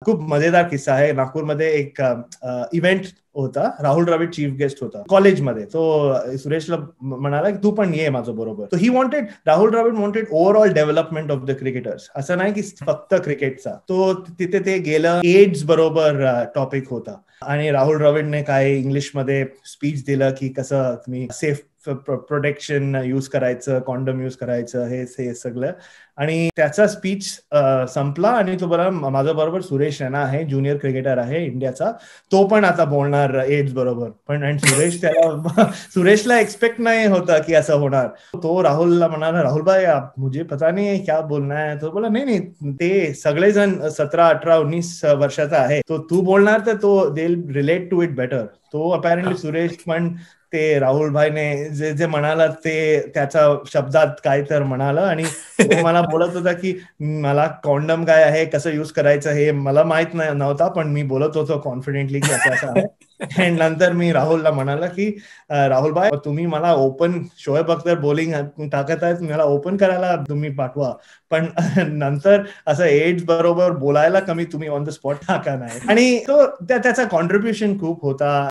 खूप मजेदार किस्सा आहे. नागपूरमध्ये एक इव्हेंट होता, राहुल द्रविड चीफ गेस्ट होता कॉलेजमध्ये. तो सुरेशला म्हणाला की तू पण ये माझ्या बरोबर. तो he wanted, Rahul Dravid wanted overall development of the cricketers, असं नाही की फक्त क्रिकेटचा. तो तिथे ते गेलं, एड्स बरोबर टॉपिक होता आणि राहुल द्रविडने काय इंग्लिशमध्ये स्पीच दिलं की कसं तुम्ही सेफ प्रोटेक्शन यूज करायचं, कॉन्डम यूज करायचं, हे सगळं. आणि त्याचा स्पीच संपला आणि तो बरं माझ्या बरोबर सुरेश रैना आहे, ज्युनियर क्रिकेटर आहे इंडियाचा. तो पण आता बोलणार एड्स बरोबर. पण आणि सुरेशला एक्सपेक्ट नाही होता की असं होणार. तो राहुलला म्हणाला, राहुल भाई मुझे पता नहीं है क्या बोलना है. तो बोला नाही ते सगळेजण 17, 18, 19 वर्षाचा आहे, तो तू बोलणार तर तो they relate to it better. तो अपॅरेंटली सुरेश पण ते राहुल भाईने जे म्हणाला ते त्याच्या शब्दात काय तर म्हणाला आणि तो मला बोलत होता की मला कॉन्डम काय आहे, कसं युज करायचं हे मला माहित नव्हता, पण मी बोलत होतो कॉन्फिडेंटली की असं आहे. अँड नंतर मी राहुलला म्हणाला की राहुल भाई तुम्ही मला ओपन, शोएब अख्तर बॉलिंग टाकत आहेत, मला ओपन करायला तुम्ही पाठवा, पण नंतर असं एड्स बरोबर बोलायला कमी तुम्ही ऑन द स्पॉट टाका नाही. आणि तो त्याचा कॉन्ट्रीब्युशन खूप होता.